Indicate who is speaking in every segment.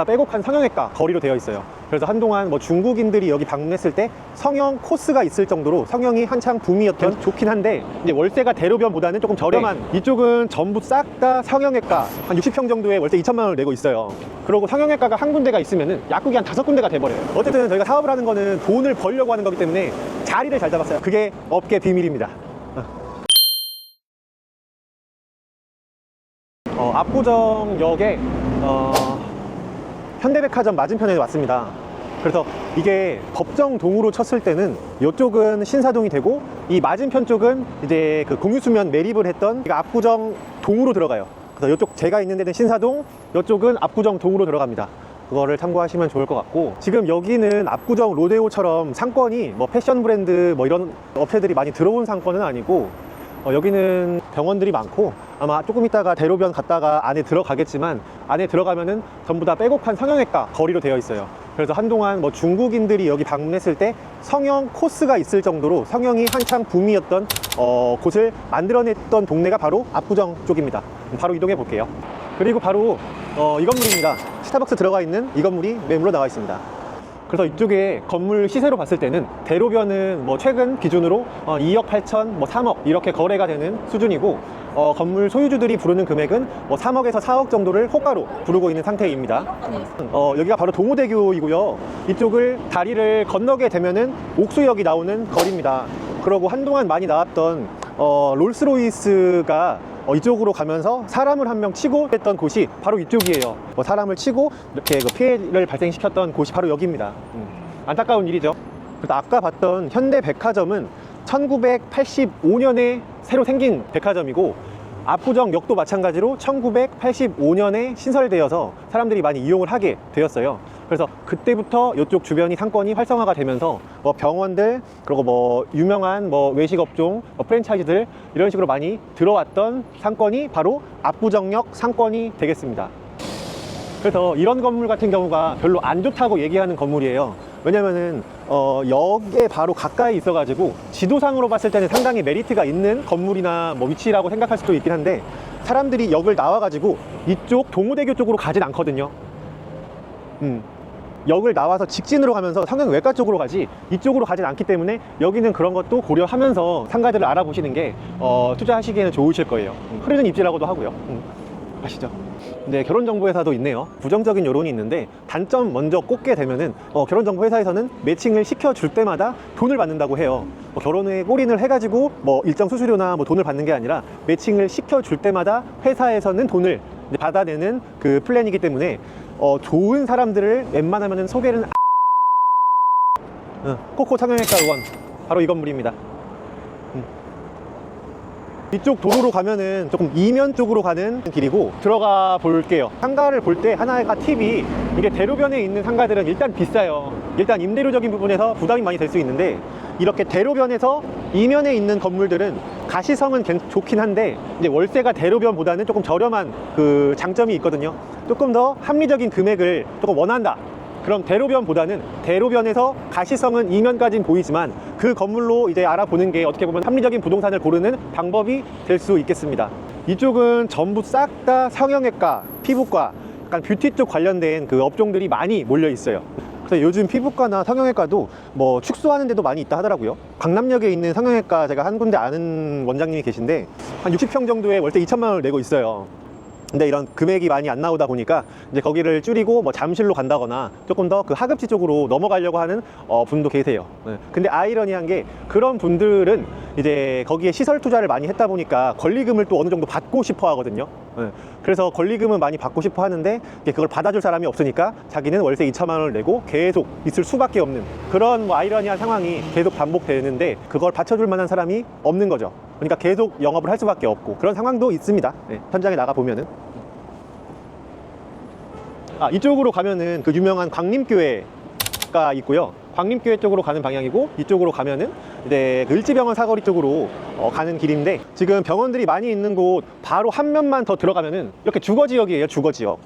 Speaker 1: 빼곡한 성형외과 거리로 되어 있어요. 그래서 한동안 뭐 중국인들이 여기 방문했을 때 성형 코스가 있을 정도로 성형이 한창 붐이었던 좋긴 한데, 이제 월세가 대로변보다는 조금 저렴한 이쪽은 전부 싹 다 성형외과, 한 60평 정도에 월세 2천만 원을 내고 있어요. 그리고 성형외과가 한 군데가 있으면은 약국이 한 5군데가 돼버려요. 어쨌든 저희가 사업을 하는 거는 돈을 벌려고 하는 거기 때문에 자리를 잘 잡았어요. 그게 업계 비밀입니다. 압구정역에 현대백화점 맞은편에 왔습니다. 그래서 이게 법정동으로 쳤을 때는 이쪽은 신사동이 되고, 이 맞은편 쪽은 이제 그 공유수면 매립을 했던 압구정동으로 들어가요. 그래서 이쪽 제가 있는 데는 신사동, 이쪽은 압구정동으로 들어갑니다. 그거를 참고하시면 좋을 것 같고, 지금 여기는 압구정 로데오처럼 상권이 뭐 패션 브랜드 뭐 이런 업체들이 많이 들어온 상권은 아니고, 여기는 병원들이 많고, 아마 조금 있다가 대로변 갔다가 안에 들어가겠지만, 안에 들어가면은 전부 다 빼곡한 성형외과 거리로 되어 있어요. 그래서 한동안 뭐 중국인들이 여기 방문했을 때 성형 코스가 있을 정도로 성형이 한창 붐이었던 곳을 만들어냈던 동네가 바로 압구정 쪽입니다. 바로 이동해 볼게요. 그리고 바로 이 건물입니다. 스타벅스 들어가 있는 이 건물이 매물로 나와 있습니다. 그래서 이쪽에 건물 시세로 봤을 때는 대로변은 뭐 최근 기준으로 2억 8천, 뭐 3억 이렇게 거래가 되는 수준이고, 건물 소유주들이 부르는 금액은 뭐 3억에서 4억 정도를 호가로 부르고 있는 상태입니다. 여기가 바로 동호대교이고요. 이쪽을 다리를 건너게 되면은 옥수역이 나오는 거리입니다. 그리고 한동안 많이 나왔던 롤스로이스가 이쪽으로 가면서 사람을 한 명 치고 했던 곳이 바로 이쪽이에요. 사람을 치고 이렇게 그 피해를 발생시켰던 곳이 바로 여기입니다. 안타까운 일이죠. 그래서 아까 봤던 현대백화점은 1985년에 새로 생긴 백화점이고, 압구정역도 마찬가지로 1985년에 신설되어서 사람들이 많이 이용을 하게 되었어요. 그래서 그때부터 이쪽 주변이 상권이 활성화가 되면서 뭐 병원들, 그리고 뭐 유명한 뭐 외식업종, 프랜차이즈들 이런 식으로 많이 들어왔던 상권이 바로 압구정역 상권이 되겠습니다. 그래서 이런 건물 같은 경우가 별로 안 좋다고 얘기하는 건물이에요. 왜냐면은 역에 바로 가까이 있어가지고 지도상으로 봤을 때는 상당히 메리트가 있는 건물이나 뭐 위치라고 생각할 수도 있긴 한데, 사람들이 역을 나와가지고 이쪽 동호대교 쪽으로 가진 않거든요. 역을 나와서 직진으로 가면서 성형외과 쪽으로 가지 이쪽으로 가진 않기 때문에 여기는 그런 것도 고려하면서 상가들을 알아보시는 게 투자하시기에는 좋으실 거예요. 흐르는 입지라고도 하고요. 아시죠? 네, 결혼정보회사도 있네요. 부정적인 여론이 있는데, 단점 먼저 꼽게 되면은 결혼정보회사에서는 매칭을 시켜줄 때마다 돈을 받는다고 해요. 결혼에 골인을 해가지고 뭐 일정 수수료나 뭐 돈을 받는 게 아니라 매칭을 시켜줄 때마다 회사에서는 돈을 받아내는 그 플랜이기 때문에 좋은 사람들을 웬만하면 소개를 코코 성형외과 의원, 바로 이 건물입니다. 이쪽 도로로 가면은 조금 이면 쪽으로 가는 길이고, 들어가 볼게요. 상가를 볼 때 하나가 팁이, 이게 대로변에 있는 상가들은 일단 비싸요. 일단 임대료적인 부분에서 부담이 많이 될 수 있는데, 이렇게 대로변에서 이면에 있는 건물들은 가시성은 좋긴 한데 이제 월세가 대로변보다는 조금 저렴한 그 장점이 있거든요. 조금 더 합리적인 금액을 조금 원한다, 그럼 대로변보다는, 대로변에서 가시성은 이면까지는 보이지만 그 건물로 이제 알아보는 게 어떻게 보면 합리적인 부동산을 고르는 방법이 될 수 있겠습니다. 이쪽은 전부 싹 다 성형외과, 피부과, 약간 뷰티 쪽 관련된 그 업종들이 많이 몰려 있어요. 그래서 요즘 피부과나 성형외과도 뭐 축소하는 데도 많이 있다 하더라고요. 강남역에 있는 성형외과 제가 한 군데 아는 원장님이 계신데, 한 60평 정도에 월세 2천만 원을 내고 있어요. 근데 이런 금액이 많이 안 나오다 보니까 이제 거기를 줄이고 뭐 잠실로 간다거나 조금 더 그 하급지 쪽으로 넘어가려고 하는 분도 계세요. 근데 아이러니한 게, 그런 분들은 이제 거기에 시설 투자를 많이 했다 보니까 권리금을 또 어느 정도 받고 싶어 하거든요. 그래서 권리금은 많이 받고 싶어 하는데 그걸 받아줄 사람이 없으니까 자기는 월세 2천만 원을 내고 계속 있을 수밖에 없는 그런 뭐 아이러니한 상황이 계속 반복되는데, 그걸 받쳐줄 만한 사람이 없는 거죠. 그러니까 계속 영업을 할 수밖에 없고 그런 상황도 있습니다. 현장에 나가 보면은. 이쪽으로 가면은 그 유명한 광림교회가 있고요. 광림교회 쪽으로 가는 방향이고, 이쪽으로 가면은 이제 그 을지병원 사거리 쪽으로 가는 길인데, 지금 병원들이 많이 있는 곳 바로 한 면만 더 들어가면은 이렇게 주거지역이에요. 주거지역.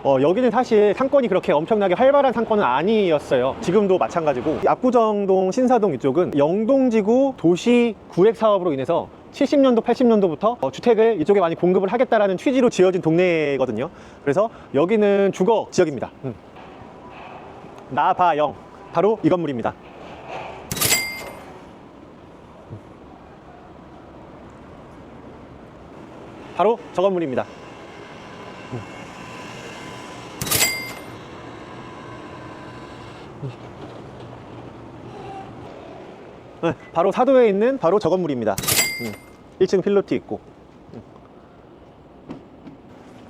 Speaker 1: 여기는 사실 상권이 그렇게 엄청나게 활발한 상권은 아니었어요. 지금도 마찬가지고 압구정동, 신사동 이쪽은 영동지구 도시 구획 사업으로 인해서 70년도, 80년도부터 주택을 이쪽에 많이 공급을 하겠다라는 취지로 지어진 동네거든요. 그래서 여기는 주거 지역입니다. 나바영, 바로 이 건물입니다. 바로 저 건물입니다. 네, 바로 사도에 있는 바로 저 건물입니다. 1층 필로티 있고,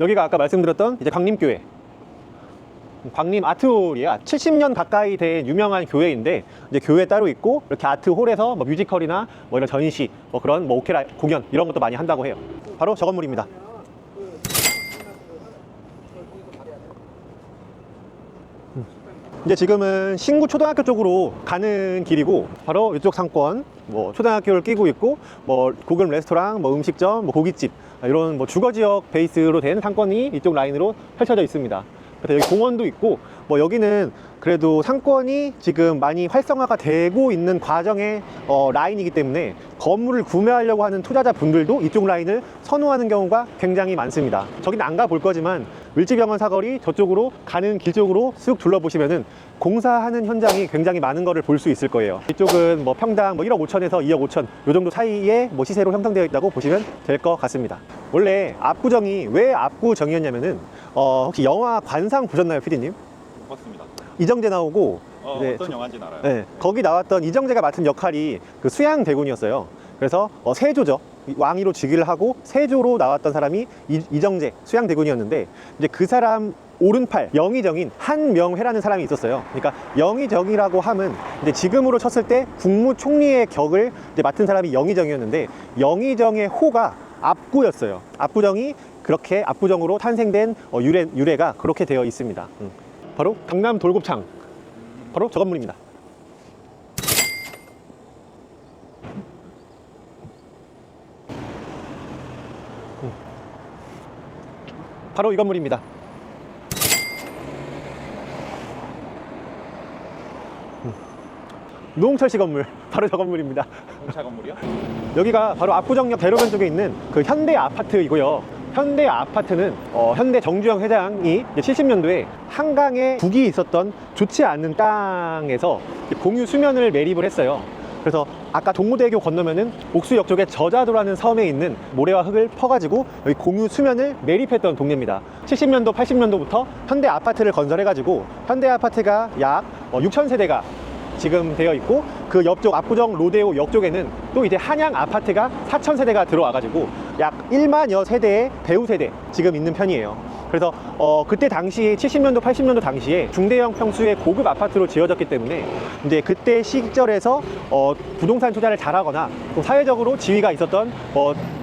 Speaker 1: 여기가 아까 말씀드렸던 이제 광림교회, 광림 아트홀이에요. 70년 가까이 된 유명한 교회인데, 이제 교회 따로 있고, 이렇게 아트홀에서 뭐 뮤지컬이나 뭐 이런 전시, 뭐 그런 뭐 오케라 공연 이런 것도 많이 한다고 해요. 바로 저 건물입니다. 이제 지금은 신구 초등학교 쪽으로 가는 길이고, 바로 이쪽 상권, 뭐 초등학교를 끼고 있고, 뭐 고급 레스토랑, 뭐 음식점, 뭐 고깃집, 이런 뭐 주거 지역 베이스로 된 상권이 이쪽 라인으로 펼쳐져 있습니다. 그래서 여기 공원도 있고, 뭐 여기는 그래도 상권이 지금 많이 활성화가 되고 있는 과정의 라인이기 때문에 건물을 구매하려고 하는 투자자분들도 이쪽 라인을 선호하는 경우가 굉장히 많습니다. 저기는 안 가볼 거지만 을지병원 사거리 저쪽으로 가는 길 쪽으로 쑥 둘러보시면은 공사하는 현장이 굉장히 많은 거를 볼 수 있을 거예요. 이쪽은 뭐 평당 뭐 1억 5천에서 2억 5천 요 정도 사이에 뭐 시세로 형성되어 있다고 보시면 될 것 같습니다. 원래 압구정이 왜 압구정이었냐면은 혹시 영화 관상 보셨나요, 피디님?
Speaker 2: 맞습니다.
Speaker 1: 이정재 나오고
Speaker 2: 어떤 영화인지는 알아요.
Speaker 1: 네, 거기 나왔던 이정재가 맡은 역할이 그 수양대군이었어요. 그래서 세조죠. 왕위로 즉위를 하고 세조로 나왔던 사람이 이정재 수양대군이었는데, 이제 그 사람 오른팔 영의정인 한명회라는 사람이 있었어요. 그러니까 영의정이라고 함은 이제 지금으로 쳤을 때 국무총리의 격을 이제 맡은 사람이 영의정이었는데, 영의정의 호가 압구였어요. 압구정이 그렇게 압구정으로 탄생된 유래가 그렇게 되어 있습니다. 바로 강남 돌곱창, 바로 저 건물입니다. 바로 이 건물입니다. 노홍철 씨 건물, 바로 저 건물입니다.
Speaker 2: 공차 건물이요?
Speaker 1: 여기가 바로 압구정역 대로변 쪽에 있는 그 현대 아파트이고요. 현대 아파트는 현대 정주영 회장이 70년도에 한강에 북이 있었던 좋지 않은 땅에서 공유 수면을 매립을 했어요. 그래서 아까 동무대교 건너면은 옥수역 쪽에 저자도라는 섬에 있는 모래와 흙을 퍼가지고 여기 공유 수면을 매립했던 동네입니다. 70년도, 80년도부터 현대 아파트를 건설해가지고 현대 아파트가 약 6,000세대가 지금 되어 있고, 그 옆쪽 압구정 로데오 역 쪽에는 또 이제 한양 아파트가 4,000세대가 들어와가지고 약 1만여 세대의 배우 세대 지금 있는 편이에요. 그래서 그때 당시 70년도 80년도 당시에 중대형 평수의 고급 아파트로 지어졌기 때문에 이제 그때 시절에서 부동산 투자를 잘하거나 또 사회적으로 지위가 있었던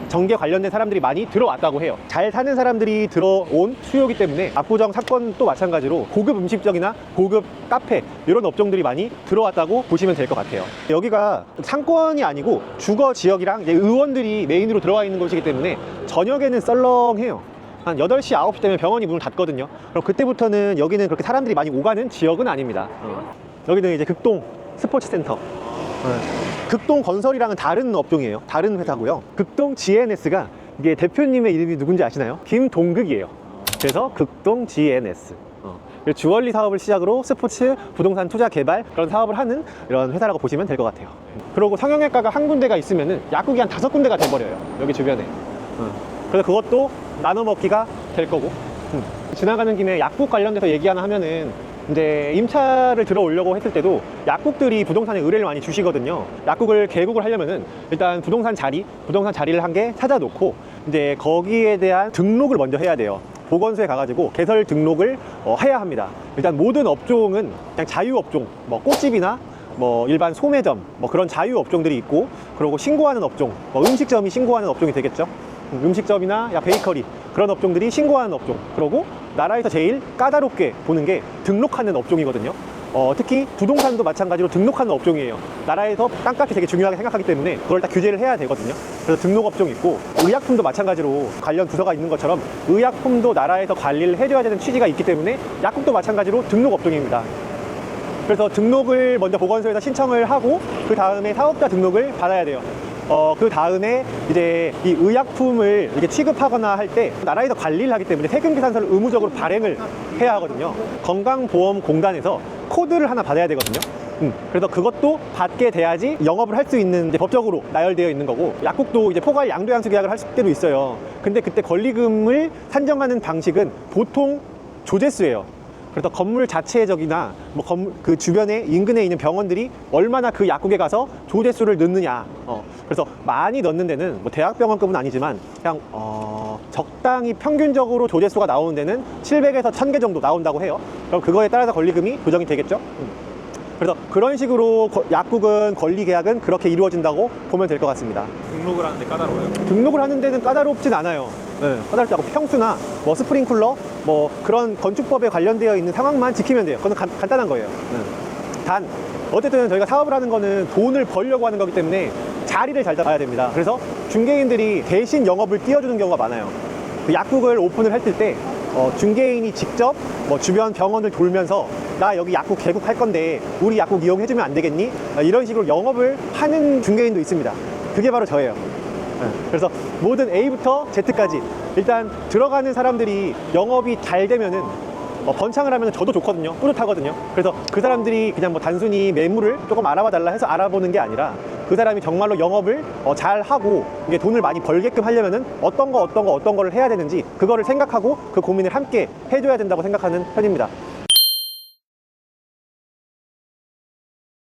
Speaker 1: 정계 관련된 사람들이 많이 들어왔다고 해요. 잘 사는 사람들이 들어온 수요이기 때문에 압구정 사건도 마찬가지로 고급 음식점이나 고급 카페 이런 업종들이 많이 들어왔다고 보시면 될 것 같아요. 여기가 상권이 아니고 주거 지역이랑 이제 의원들이 메인으로 들어와 있는 곳이기 때문에 저녁에는 썰렁해요. 한 8시, 9시 되면 병원이 문을 닫거든요. 그럼 그때부터는 여기는 그렇게 사람들이 많이 오가는 지역은 아닙니다. 여기는 이제 극동 스포츠센터. 극동 건설이랑은 다른 업종이에요. 다른 회사고요. 극동 GNS가 이게 대표님의 이름이 누군지 아시나요? 김동극이에요. 그래서 극동 GNS. 주얼리 사업을 시작으로 스포츠, 부동산 투자 개발 그런 사업을 하는 이런 회사라고 보시면 될 것 같아요. 그리고 성형외과가 한 군데가 있으면은 약국이 한 5군데가 돼버려요. 여기 주변에. 그래서 그것도 나눠 먹기가 될 거고. 지나가는 김에 약국 관련돼서 얘기 하나 하면은 이제 임차를 들어오려고 했을 때도 약국들이 부동산에 의뢰를 많이 주시거든요. 약국을 개국을 하려면은 일단 부동산 자리를 한 개 찾아놓고 이제 거기에 대한 등록을 먼저 해야 돼요. 보건소에 가가지고 개설 등록을 해야 합니다. 일단 모든 업종은 그냥 자유업종, 뭐 꽃집이나 뭐 일반 소매점, 뭐 그런 자유업종들이 있고, 그리고 신고하는 업종, 뭐 음식점이 신고하는 업종이 되겠죠. 음식점이나 베이커리 그런 업종들이 신고하는 업종. 그리고 나라에서 제일 까다롭게 보는 게 등록하는 업종이거든요. 특히 부동산도 마찬가지로 등록하는 업종이에요. 나라에서 땅값이 되게 중요하게 생각하기 때문에 그걸 다 규제를 해야 되거든요. 그래서 등록 업종 있고, 의약품도 마찬가지로 관련 부서가 있는 것처럼 의약품도 나라에서 관리를 해줘야 되는 취지가 있기 때문에 약국도 마찬가지로 등록 업종입니다. 그래서 등록을 먼저 보건소에서 신청을 하고 그 다음에 사업자 등록을 받아야 돼요. 그 다음에 이제 이 의약품을 이렇게 취급하거나 할 때 나라에서 관리를 하기 때문에 세금 계산서를 의무적으로 발행을 해야 하거든요. 건강보험공단에서 코드를 하나 받아야 되거든요. 그래서 그것도 받게 돼야지 영업을 할 수 있는, 이제 법적으로 나열되어 있는 거고, 약국도 이제 포괄 양도양수 계약을 할 때도 있어요. 근데 그때 권리금을 산정하는 방식은 보통 조제수예요. 그래서 건물 자체적이나 뭐 그 주변에 인근에 있는 병원들이 얼마나 그 약국에 가서 조제수를 넣느냐. 그래서 많이 넣는 데는 뭐 대학병원급은 아니지만 그냥 적당히 평균적으로 조제수가 나오는 데는 700에서 1000개 정도 나온다고 해요. 그럼 그거에 따라서 권리금이 조정이 되겠죠. 그래서 그런 식으로 약국은 권리 계약은 그렇게 이루어진다고 보면 될 것 같습니다.
Speaker 2: 등록을 하는데 까다로워요?
Speaker 1: 등록을 하는 데는 까다롭진 않아요. 네, 까다롭지 않고 평수나 뭐 스프링클러 뭐 그런 건축법에 관련되어 있는 상황만 지키면 돼요. 그건 간단한 거예요. 단 어쨌든 저희가 사업을 하는 거는 돈을 벌려고 하는 거기 때문에 자리를 잘 잡아야 됩니다. 그래서 중개인들이 대신 영업을 띄워주는 경우가 많아요. 그 약국을 오픈을 했을 때 중개인이 직접 뭐 주변 병원을 돌면서 나 여기 약국 개국할 건데 우리 약국 이용해주면 안 되겠니? 이런 식으로 영업을 하는 중개인도 있습니다. 그게 바로 저예요. 그래서 모든 A부터 Z까지 일단 들어가는 사람들이 영업이 잘 되면은 번창을 하면 저도 좋거든요. 뿌듯하거든요. 그래서 그 사람들이 그냥 뭐 단순히 매물을 조금 알아봐 달라 해서 알아보는 게 아니라 그 사람이 정말로 영업을 잘 하고 이게 돈을 많이 벌게끔 하려면은 어떤 거를 해야 되는지 그거를 생각하고 그 고민을 함께 해줘야 된다고 생각하는 편입니다.